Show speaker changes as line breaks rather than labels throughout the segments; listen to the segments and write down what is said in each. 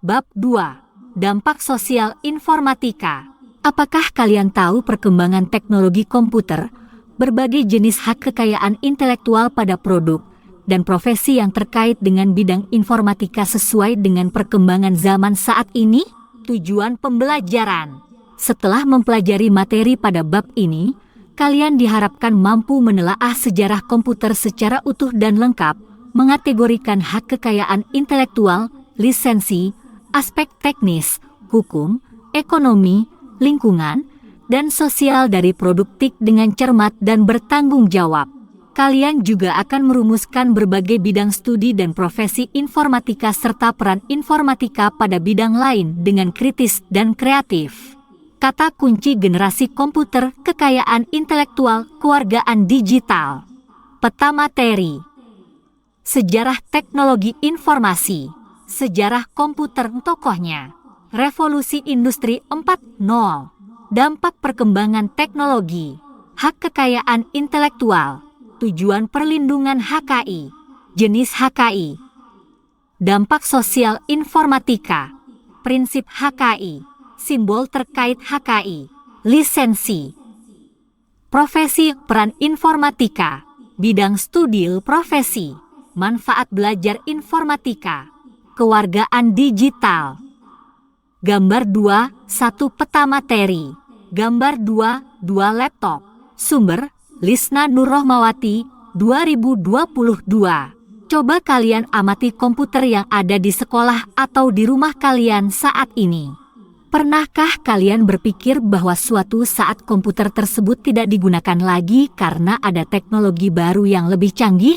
Bab 2. Dampak sosial informatika. Apakah kalian tahu perkembangan teknologi komputer, berbagai jenis hak kekayaan intelektual pada produk, dan profesi yang terkait dengan bidang informatika sesuai dengan perkembangan zaman saat ini? Tujuan pembelajaran. Setelah mempelajari materi pada bab ini, kalian diharapkan mampu menelaah sejarah komputer secara utuh dan lengkap, mengategorikan hak kekayaan intelektual, lisensi, aspek teknis, hukum, ekonomi, lingkungan, dan sosial dari produk TIK dengan cermat dan bertanggung jawab. Kalian juga akan merumuskan berbagai bidang studi dan profesi informatika serta peran informatika pada bidang lain dengan kritis dan kreatif. Kata kunci generasi komputer, kekayaan intelektual, kewargaan digital. Peta materi. Sejarah teknologi informasi. Sejarah komputer tokohnya. Revolusi Industri 4.0. Dampak perkembangan teknologi. Hak kekayaan intelektual. Tujuan perlindungan HKI. Jenis HKI. Dampak sosial informatika. Prinsip HKI. Simbol terkait HKI. Lisensi. Profesi peran informatika. Bidang studi profesi. Manfaat belajar informatika. Kewargaan digital. Gambar 2, 1 peta materi. Gambar 2, 2 laptop. Sumber, Lisna Nurrohmawati, 2022. Coba kalian amati komputer yang ada di sekolah atau di rumah kalian saat ini. Pernahkah kalian berpikir bahwa suatu saat komputer tersebut tidak digunakan lagi karena ada teknologi baru yang lebih canggih?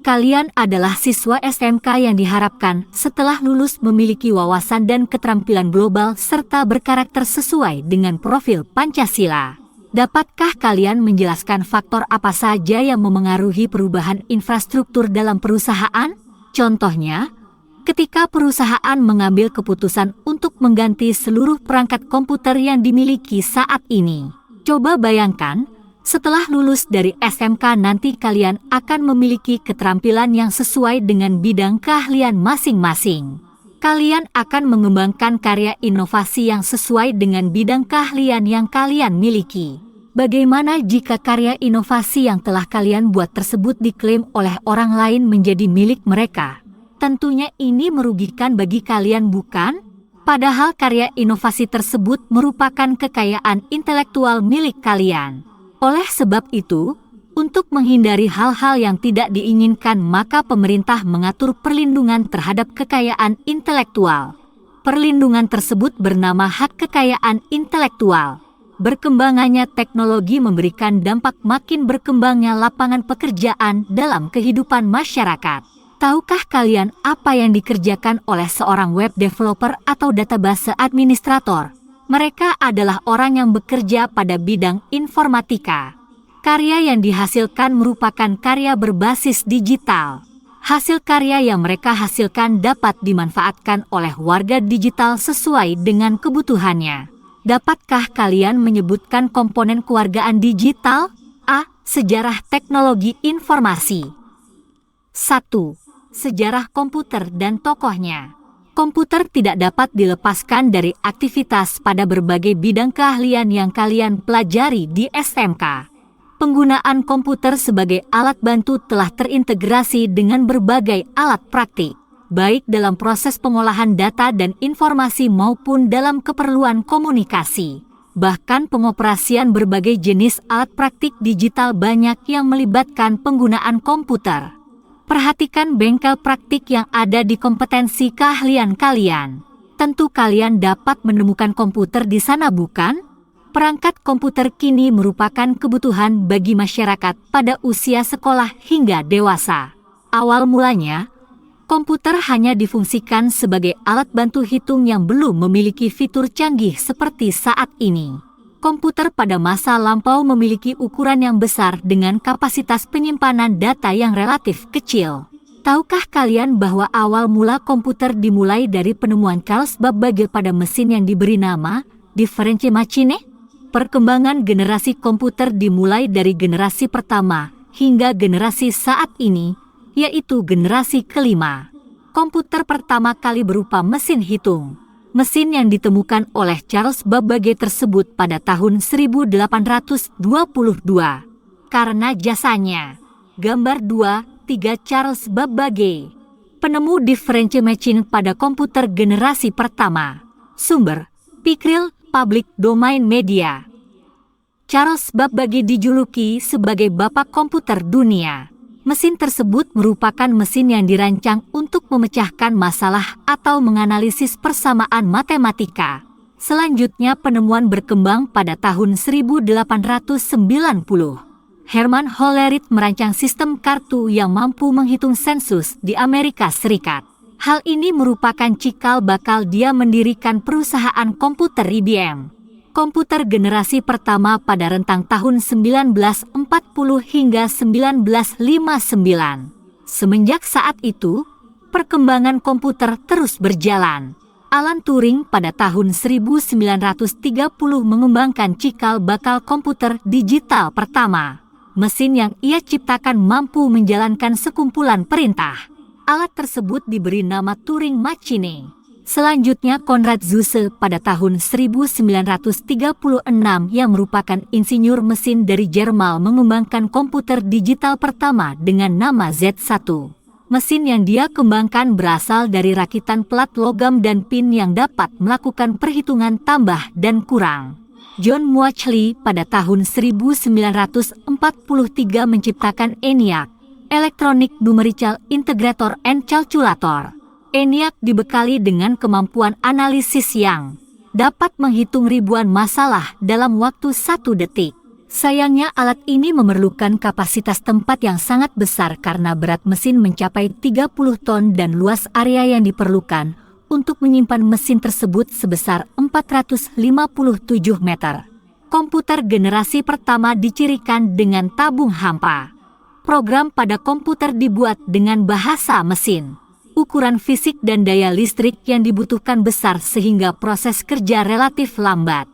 Kalian adalah siswa SMK yang diharapkan setelah lulus memiliki wawasan dan keterampilan global serta berkarakter sesuai dengan profil Pancasila. Dapatkah kalian menjelaskan faktor apa saja yang memengaruhi perubahan infrastruktur dalam perusahaan? Contohnya, ketika perusahaan mengambil keputusan untuk mengganti seluruh perangkat komputer yang dimiliki saat ini. Coba bayangkan, setelah lulus dari SMK nanti kalian akan memiliki keterampilan yang sesuai dengan bidang keahlian masing-masing. Kalian akan mengembangkan karya inovasi yang sesuai dengan bidang keahlian yang kalian miliki. Bagaimana jika karya inovasi yang telah kalian buat tersebut diklaim oleh orang lain menjadi milik mereka? Tentunya ini merugikan bagi kalian, bukan? Padahal karya inovasi tersebut merupakan kekayaan intelektual milik kalian. Oleh sebab itu, untuk menghindari hal-hal yang tidak diinginkan, maka pemerintah mengatur perlindungan terhadap kekayaan intelektual. Perlindungan tersebut bernama hak kekayaan intelektual. Berkembangannya teknologi memberikan dampak makin berkembangnya lapangan pekerjaan dalam kehidupan masyarakat. Tahukah kalian apa yang dikerjakan oleh seorang web developer atau database administrator? Mereka adalah orang yang bekerja pada bidang informatika. Karya yang dihasilkan merupakan karya berbasis digital. Hasil karya yang mereka hasilkan dapat dimanfaatkan oleh warga digital sesuai dengan kebutuhannya. Dapatkah kalian menyebutkan komponen kewargaan digital? A. Sejarah teknologi informasi. 1. Sejarah komputer dan tokohnya. Komputer tidak dapat dilepaskan dari aktivitas pada berbagai bidang keahlian yang kalian pelajari di SMK. Penggunaan komputer sebagai alat bantu telah terintegrasi dengan berbagai alat praktik, baik dalam proses pengolahan data dan informasi maupun dalam keperluan komunikasi. Bahkan pengoperasian berbagai jenis alat praktik digital banyak yang melibatkan penggunaan komputer. Perhatikan bengkel praktik yang ada di kompetensi keahlian kalian. Tentu kalian dapat menemukan komputer di sana, bukan? Perangkat komputer kini merupakan kebutuhan bagi masyarakat pada usia sekolah hingga dewasa. Awal mulanya, komputer hanya difungsikan sebagai alat bantu hitung yang belum memiliki fitur canggih seperti saat ini. Komputer pada masa lampau memiliki ukuran yang besar dengan kapasitas penyimpanan data yang relatif kecil. Tahukah kalian bahwa awal mula komputer dimulai dari penemuan Charles Babbage pada mesin yang diberi nama differential machine? Perkembangan generasi komputer dimulai dari generasi pertama hingga generasi saat ini, yaitu generasi kelima. Komputer pertama kali berupa mesin hitung. Mesin yang ditemukan oleh Charles Babbage tersebut pada tahun 1822. Karena jasanya. Gambar 2.3 Charles Babbage, penemu differential machine pada komputer generasi pertama. Sumber, Picril, Public Domain Media. Charles Babbage dijuluki sebagai bapak komputer dunia. Mesin tersebut merupakan mesin yang dirancang untuk memecahkan masalah atau menganalisis persamaan matematika. Selanjutnya penemuan berkembang pada tahun 1890. Herman Hollerith merancang sistem kartu yang mampu menghitung sensus di Amerika Serikat. Hal ini merupakan cikal bakal dia mendirikan perusahaan komputer IBM. Komputer generasi pertama pada rentang tahun 1940 hingga 1959. Semenjak saat itu, perkembangan komputer terus berjalan. Alan Turing pada tahun 1930 mengembangkan cikal bakal komputer digital pertama. Mesin yang ia ciptakan mampu menjalankan sekumpulan perintah. Alat tersebut diberi nama Turing Machine. Selanjutnya Konrad Zuse pada tahun 1936 yang merupakan insinyur mesin dari Jerman mengembangkan komputer digital pertama dengan nama Z1. Mesin yang dia kembangkan berasal dari rakitan plat logam dan pin yang dapat melakukan perhitungan tambah dan kurang. John Mauchly pada tahun 1943 menciptakan ENIAC, Electronic Numerical Integrator and Calculator. ENIAC dibekali dengan kemampuan analisis yang dapat menghitung ribuan masalah dalam waktu 1 detik. Sayangnya alat ini memerlukan kapasitas tempat yang sangat besar karena berat mesin mencapai 30 ton dan luas area yang diperlukan untuk menyimpan mesin tersebut sebesar 457 meter. Komputer generasi pertama dicirikan dengan tabung hampa. Program pada komputer dibuat dengan bahasa mesin. Ukuran fisik dan daya listrik yang dibutuhkan besar sehingga proses kerja relatif lambat.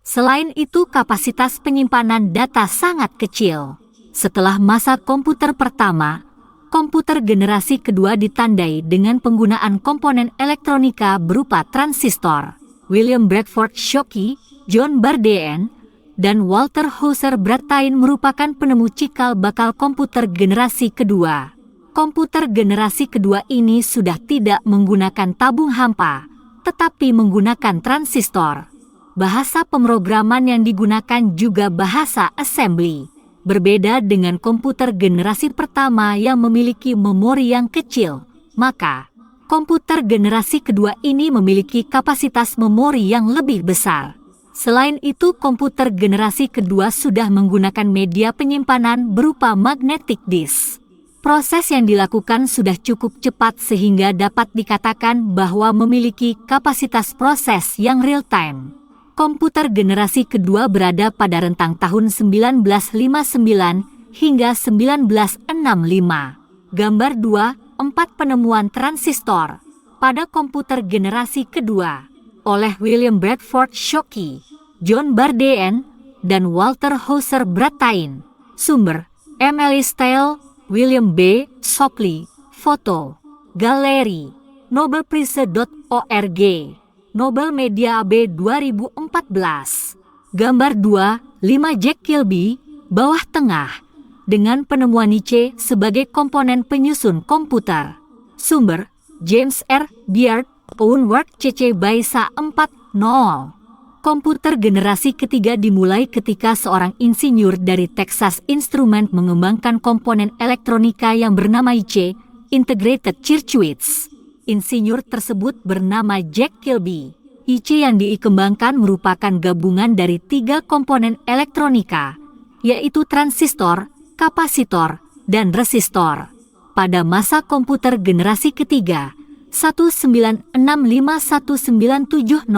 Selain itu, kapasitas penyimpanan data sangat kecil. Setelah masa komputer pertama, komputer generasi kedua ditandai dengan penggunaan komponen elektronika berupa transistor. William Bradford Shockley, John Bardeen, dan Walter Hauser Brattain merupakan penemu cikal bakal komputer generasi kedua. Komputer generasi kedua ini sudah tidak menggunakan tabung hampa, tetapi menggunakan transistor. Bahasa pemrograman yang digunakan juga bahasa assembly. Berbeda dengan komputer generasi pertama yang memiliki memori yang kecil, maka komputer generasi kedua ini memiliki kapasitas memori yang lebih besar. Selain itu, komputer generasi kedua sudah menggunakan media penyimpanan berupa magnetic disk. Proses yang dilakukan sudah cukup cepat sehingga dapat dikatakan bahwa memiliki kapasitas proses yang real-time. Komputer generasi kedua berada pada rentang tahun 1959 hingga 1965. Gambar 2. 4 penemuan transistor pada komputer generasi kedua oleh William Bradford Shockley, John Bardeen, dan Walter Hauser Brattain. Sumber, Emily Style, William B. Shockley, foto, galeri, nobelprize.org, Nobel Media AB 2014. Gambar 2, 5 Jack Kilby, bawah tengah, dengan penemuan Nietzsche sebagai komponen penyusun komputer. Sumber, James R. Beard, Ownwork CC BY-SA 4.0. Komputer generasi ketiga dimulai ketika seorang insinyur dari Texas Instruments mengembangkan komponen elektronika yang bernama IC, Integrated Circuits. Insinyur tersebut bernama Jack Kilby. IC yang dikembangkan merupakan gabungan dari 3 komponen elektronika, yaitu transistor, kapasitor, dan resistor. Pada masa komputer generasi ketiga, 1965-1970,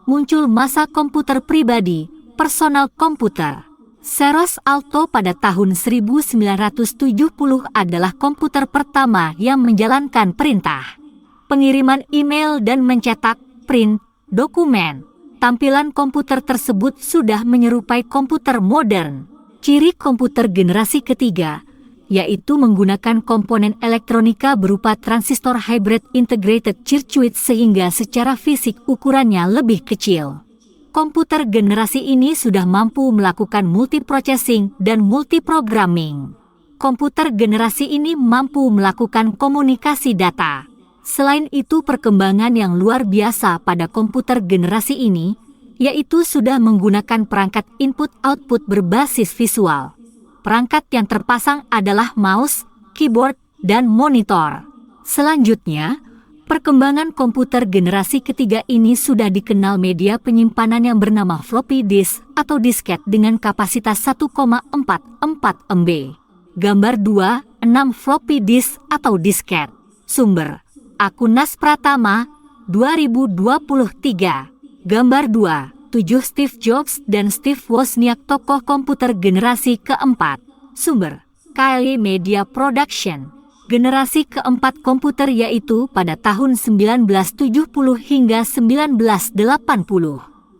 muncul masa komputer pribadi, personal komputer. Seros Alto pada tahun 1970 adalah komputer pertama yang menjalankan perintah pengiriman email dan mencetak print dokumen. Tampilan komputer tersebut sudah menyerupai komputer modern. Ciri komputer generasi ketiga, yaitu menggunakan komponen elektronika berupa transistor hybrid integrated circuit sehingga secara fisik ukurannya lebih kecil. Komputer generasi ini sudah mampu melakukan multiprocessing dan multiprogramming. Komputer generasi ini mampu melakukan komunikasi data. Selain itu, perkembangan yang luar biasa pada komputer generasi ini, yaitu sudah menggunakan perangkat input-output berbasis visual. Perangkat yang terpasang adalah mouse, keyboard, dan monitor. Selanjutnya, perkembangan komputer generasi ketiga ini sudah dikenal media penyimpanan yang bernama floppy disk atau disket dengan kapasitas 1,44 MB. Gambar 2, 6 floppy disk atau disket. Sumber Akunas Pratama, 2023. Gambar 2, 7 Steve Jobs dan Steve Wozniak tokoh komputer generasi keempat. Sumber Kylie Media Production. Generasi keempat komputer yaitu pada tahun 1970 hingga 1980.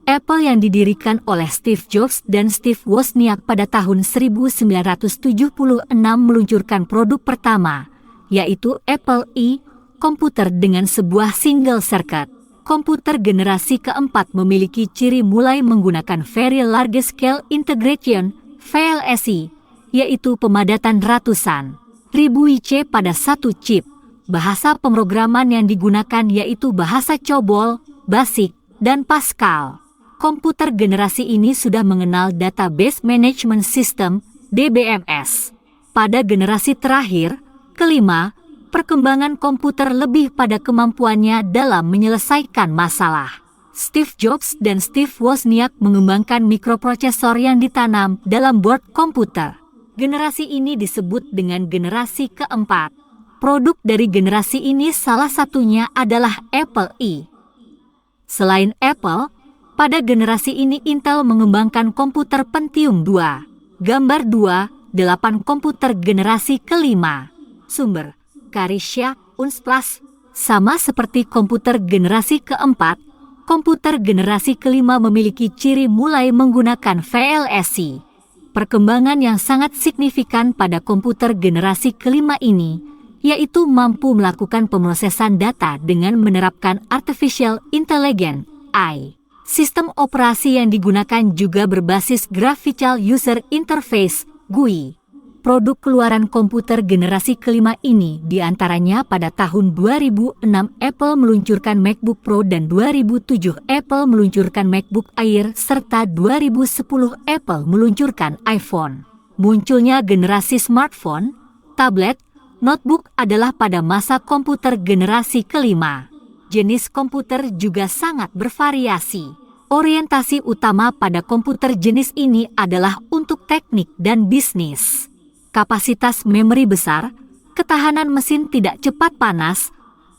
Apple yang didirikan oleh Steve Jobs dan Steve Wozniak pada tahun 1976 meluncurkan produk pertama, yaitu Apple I, komputer dengan sebuah single circuit. Komputer generasi keempat memiliki ciri mulai menggunakan Very Large Scale Integration, VLSI, yaitu pemadatan ratusan ribu IC pada satu chip. Bahasa pemrograman yang digunakan yaitu bahasa COBOL, BASIC, dan Pascal. Komputer generasi ini sudah mengenal Database Management System, DBMS. Pada generasi terakhir, kelima, perkembangan komputer lebih pada kemampuannya dalam menyelesaikan masalah. Steve Jobs dan Steve Wozniak mengembangkan mikroprosesor yang ditanam dalam board komputer. Generasi ini disebut dengan generasi keempat. Produk dari generasi ini salah satunya adalah Apple I. Selain Apple, pada generasi ini Intel mengembangkan komputer Pentium II. Gambar 2, 8 komputer generasi kelima. Sumber Karisha, Unsplus. Sama seperti komputer generasi keempat, komputer generasi kelima memiliki ciri mulai menggunakan VLSI. Perkembangan yang sangat signifikan pada komputer generasi kelima ini, yaitu mampu melakukan pemrosesan data dengan menerapkan Artificial Intelligence, AI. Sistem operasi yang digunakan juga berbasis Graphical User Interface, GUI. Produk keluaran komputer generasi kelima ini diantaranya pada tahun 2006 Apple meluncurkan MacBook Pro dan 2007 Apple meluncurkan MacBook Air serta 2010 Apple meluncurkan iPhone. Munculnya generasi smartphone, tablet, notebook adalah pada masa komputer generasi kelima. Jenis komputer juga sangat bervariasi. Orientasi utama pada komputer jenis ini adalah untuk teknik dan bisnis. Kapasitas memori besar, ketahanan mesin tidak cepat panas,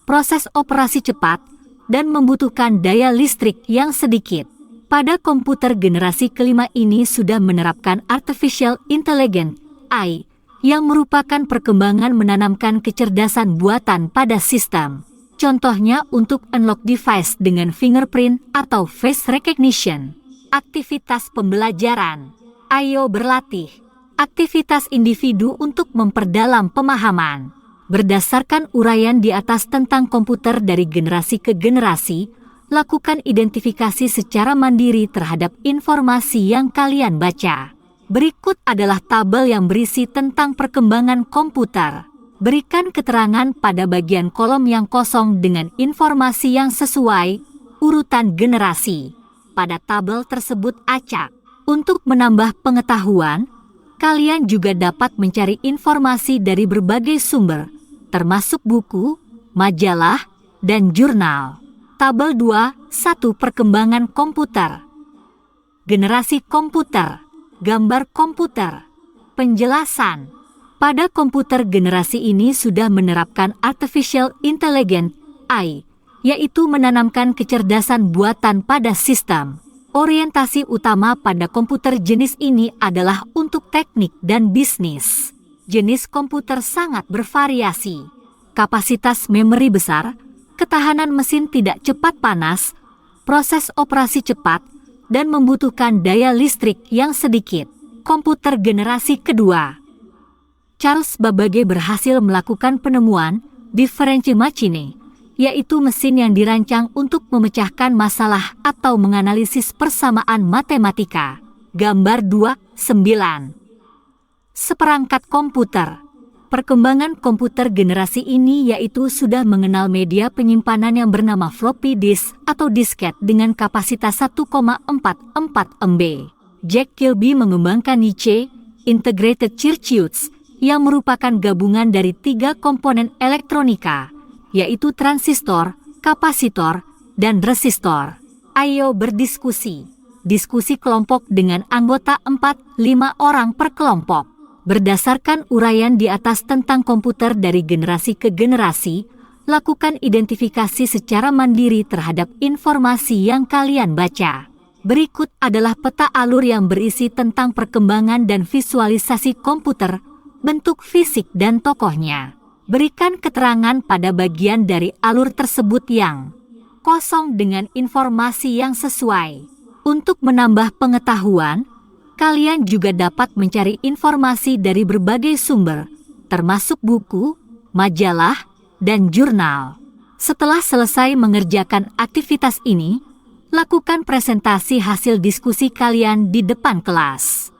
proses operasi cepat, dan membutuhkan daya listrik yang sedikit. Pada komputer generasi kelima ini sudah menerapkan Artificial Intelligence, AI, yang merupakan perkembangan menanamkan kecerdasan buatan pada sistem. Contohnya untuk unlock device dengan fingerprint atau face recognition. Aktivitas pembelajaran, ayo berlatih. Aktivitas individu untuk memperdalam pemahaman. Berdasarkan uraian di atas tentang komputer dari generasi ke generasi, lakukan identifikasi secara mandiri terhadap informasi yang kalian baca. Berikut adalah tabel yang berisi tentang perkembangan komputer. Berikan keterangan pada bagian kolom yang kosong dengan informasi yang sesuai, urutan generasi. Pada tabel tersebut acak. Untuk menambah pengetahuan, kalian juga dapat mencari informasi dari berbagai sumber, termasuk buku, majalah, dan jurnal. Tabel 2, 1 Perkembangan komputer. Generasi komputer. Gambar komputer. Penjelasan. Pada komputer generasi ini sudah menerapkan Artificial Intelligence, AI, yaitu menanamkan kecerdasan buatan pada sistem. Orientasi utama pada komputer jenis ini adalah untuk teknik dan bisnis. Jenis komputer sangat bervariasi. Kapasitas memori besar, ketahanan mesin tidak cepat panas, proses operasi cepat, dan membutuhkan daya listrik yang sedikit. Komputer generasi kedua. Charles Babbage berhasil melakukan penemuan differential machine, yaitu mesin yang dirancang untuk memecahkan masalah atau menganalisis persamaan matematika. Gambar 2.9. Seperangkat komputer. Perkembangan komputer generasi ini yaitu sudah mengenal media penyimpanan yang bernama floppy disk atau disket dengan kapasitas 1,44 MB. Jack Kilby mengembangkan NIC, Integrated Circuits, yang merupakan gabungan dari 3 komponen elektronika, yaitu transistor, kapasitor, dan resistor. Ayo berdiskusi. Diskusi kelompok dengan anggota 4-5 orang per kelompok. Berdasarkan uraian di atas tentang komputer dari generasi ke generasi, lakukan identifikasi secara mandiri terhadap informasi yang kalian baca. Berikut adalah peta alur yang berisi tentang perkembangan dan visualisasi komputer, bentuk fisik dan tokohnya. Berikan keterangan pada bagian dari alur tersebut yang kosong dengan informasi yang sesuai. Untuk menambah pengetahuan, kalian juga dapat mencari informasi dari berbagai sumber, termasuk buku, majalah, dan jurnal. Setelah selesai mengerjakan aktivitas ini, lakukan presentasi hasil diskusi kalian di depan kelas.